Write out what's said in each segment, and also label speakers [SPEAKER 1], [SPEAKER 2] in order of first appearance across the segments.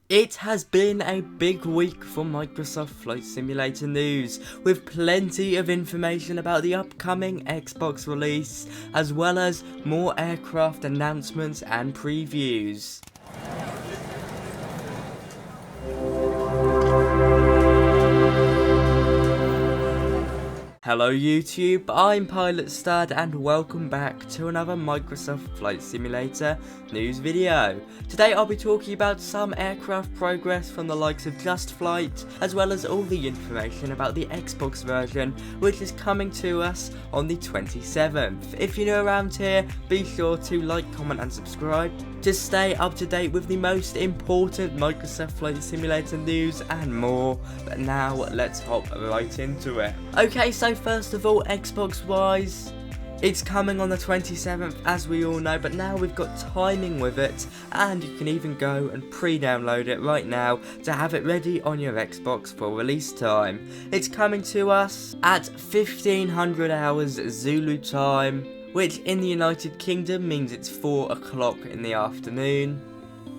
[SPEAKER 1] It has been a big week for Microsoft Flight Simulator news, with plenty of information about the upcoming Xbox release, as well as more aircraft announcements and previews. Hello YouTube, I'm Pilot Stud and welcome back to another Microsoft Flight Simulator news video. Today I'll be talking about some aircraft progress from the likes of JustFlight, as well as all the information about the Xbox version, which is coming to us on the 27th. If you're new around here, be sure to like, comment and subscribe to stay up to date with the most important Microsoft Flight Simulator news and more. But now let's hop right into it. Okay, so first of all, Xbox wise, it's coming on the 27th as we all know, but now we've got timing with it, and you can even go and pre-download it right now to have it ready on your Xbox for release time. It's coming to us at 1500 hours Zulu time, which in the United Kingdom means it's 4 o'clock in the afternoon,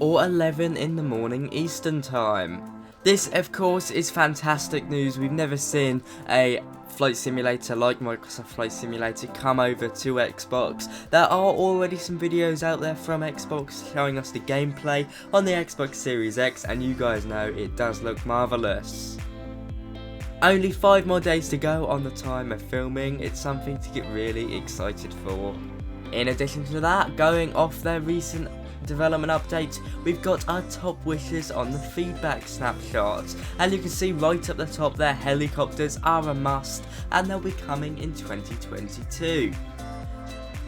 [SPEAKER 1] or 11 in the morning Eastern time. This, of course, is fantastic news. We've never seen a flight simulator like Microsoft Flight Simulator come over to Xbox. There are already some videos out there from Xbox showing us the gameplay on the Xbox Series X, and you guys know it does look marvellous. Only 5 more days to go on the time of filming. It's something to get really excited for. In addition to that, going off their recent development update, we've got our top wishes on the feedback snapshots, and you can see right up the top there, helicopters are a must and they'll be coming in 2022.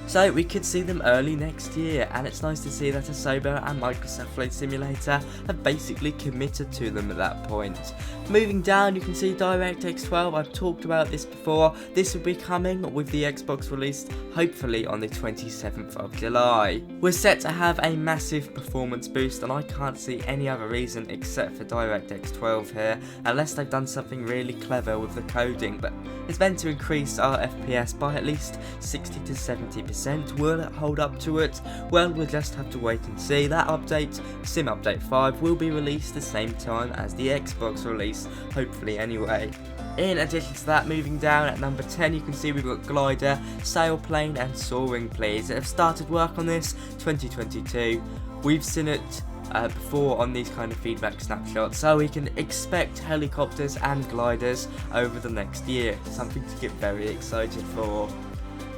[SPEAKER 1] So we could see them early next year, and it's nice to see that Asobo and Microsoft Flight Simulator have basically committed to them at that point. Moving down, you can see DirectX 12, I've talked about this before. This will be coming with the Xbox release hopefully on the 27th of July. We're set to have a massive performance boost, and I can't see any other reason except for DirectX 12 here, unless they've done something really clever with the coding, but it's meant to increase our FPS by at least 60 to 70%. Will it hold up to it? Well, we'll just have to wait and see. That update, Sim Update 5, will be released the same time as the Xbox release, hopefully anyway. In addition to that, moving down at number 10, you can see we've got glider, sailplane and soaring planes that have started work on this 2022. We've seen it before on these kind of feedback snapshots, so we can expect helicopters and gliders over the next year, something to get very excited for.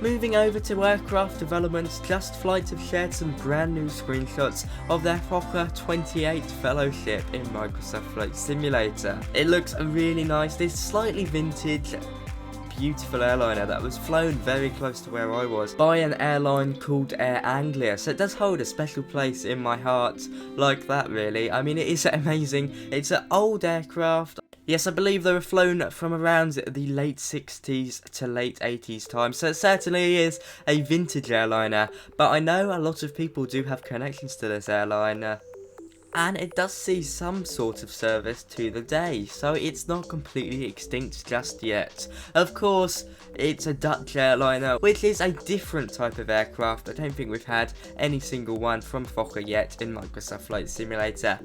[SPEAKER 1] Moving over to aircraft developments, JustFlight have shared some brand new screenshots of their Fokker 28 fellowship in Microsoft Flight Simulator. It looks really nice. This slightly vintage, beautiful airliner that was flown very close to where I was by an airline called Air Anglia, so it does hold a special place in my heart like that really. I mean, it is amazing. It's an old aircraft. Yes, I believe they were flown from around the late 60s to late 80s time, so it certainly is a vintage airliner, but I know a lot of people do have connections to this airliner, and it does see some sort of service to the day, so it's not completely extinct just yet. Of course, it's a Dutch airliner, which is a different type of aircraft. I don't think we've had any single one from Fokker yet in Microsoft Flight Simulator.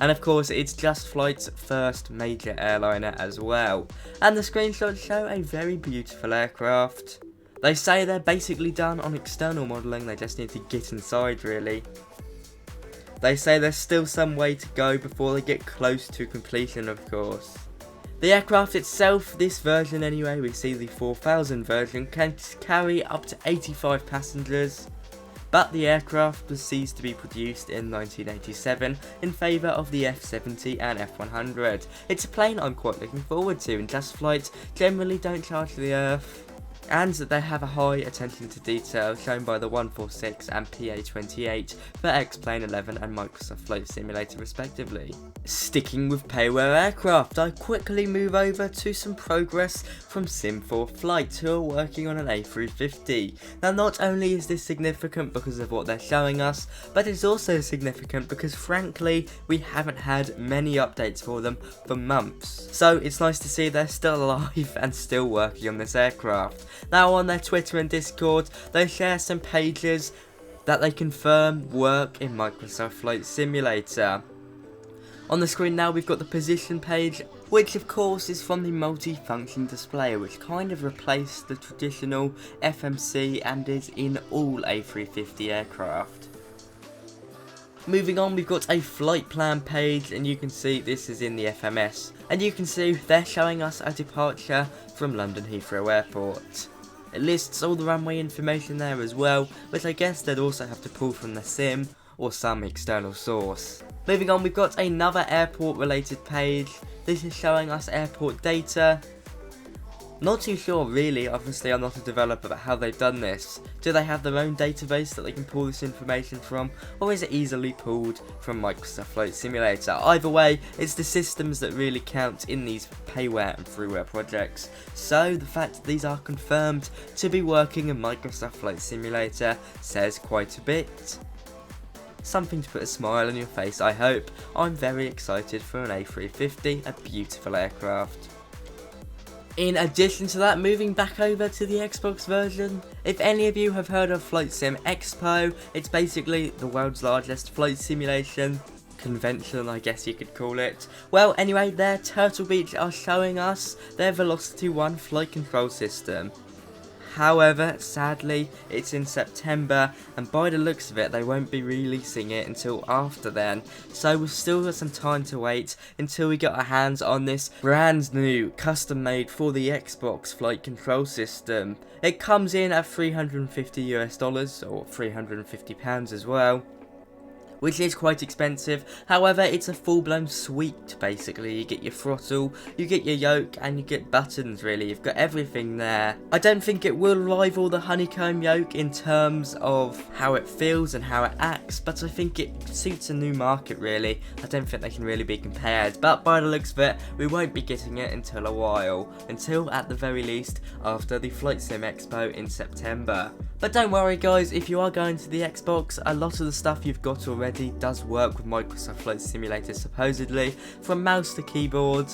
[SPEAKER 1] And of course, it's JustFlight's first major airliner as well. And the screenshots show a very beautiful aircraft. They say they're basically done on external modelling, they just need to get inside really. They say there's still some way to go before they get close to completion, of course. The aircraft itself, this version anyway, we see the 4000 version, can carry up to 85 passengers. But the aircraft was ceased to be produced in 1987 in favour of the F-70 and F-100. It's a plane I'm quite looking forward to, and JustFlight generally don't charge the earth, and they have a high attention to detail shown by the 146 and PA-28 for X-Plane 11 and Microsoft Flight Simulator respectively. Sticking with payware aircraft, I quickly move over to some progress from Sim4Flight, who are working on an A350. Now, not only is this significant because of what they're showing us, but it's also significant because frankly we haven't had many updates for them for months. So it's nice to see they're still alive and still working on this aircraft. Now, on their Twitter and Discord, they share some pages that they confirm work in Microsoft Flight Simulator. On the screen now we've got the position page, which of course is from the multi-function display, which kind of replaced the traditional FMC and is in all A350 aircraft. Moving on, we've got a flight plan page, and you can see this is in the FMS, and you can see they're showing us a departure from London Heathrow Airport. It lists all the runway information there as well, which I guess they'd also have to pull from the sim or some external source. Moving on, we've got another airport related page. This is showing us airport data. Not too sure really, obviously I'm not a developer, but how they've done this. Do they have their own database that they can pull this information from, or is it easily pulled from Microsoft Flight Simulator? Either way, it's the systems that really count in these payware and freeware projects. So the fact that these are confirmed to be working in Microsoft Flight Simulator says quite a bit. Something to put a smile on your face, I hope. I'm very excited for an A350, a beautiful aircraft. In addition to that, moving back over to the Xbox version, if any of you have heard of Flight Sim Expo, it's basically the world's largest flight simulation convention, I guess you could call it. Well, anyway, there TurtleBeach are showing us their Velocity 1 flight control system. However, sadly, it's in September, and by the looks of it, they won't be releasing it until after then. So we've still got some time to wait until we get our hands on this brand new, custom made for the Xbox flight control system. It comes in at $350 or £350 as well, which is quite expensive. However, it's a full-blown suite basically. You get your throttle, you get your yoke, and you get buttons really. You've got everything there. I don't think it will rival the honeycomb yoke in terms of how it feels and how it acts, but I think it suits a new market really. I don't think they can really be compared, but by the looks of it, we won't be getting it until a while. Until, at the very least, after the Flight Sim Expo in September. But don't worry guys, if you are going to the Xbox, a lot of the stuff you've got already does work with Microsoft Flight Simulator supposedly, from mouse to keyboard,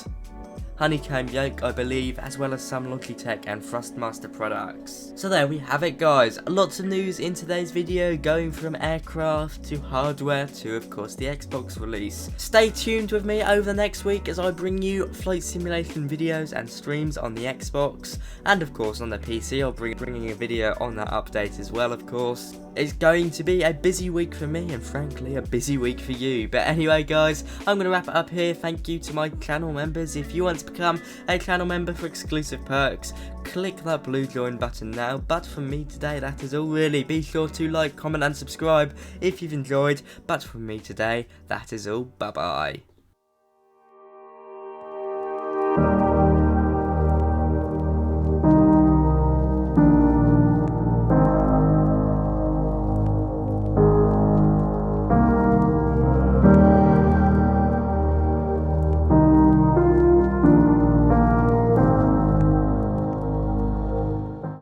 [SPEAKER 1] honeycomb yoke I believe, as well as some Logitech and Thrustmaster products. So there we have it guys, lots of news in today's video, going from aircraft to hardware to of course the Xbox release. Stay tuned with me over the next week as I bring you flight simulation videos and streams on the Xbox, and of course on the PC I'll be bringing a video on that update as well of course. It's going to be a busy week for me and frankly a busy week for you. But anyway guys, I'm going to wrap it up here. Thank you to my channel members. If you want to become a channel member for exclusive perks, click that blue join button now. But from me today, that is all really. Be sure to like, comment and subscribe if you've enjoyed. But from me today, that is all. Bye bye.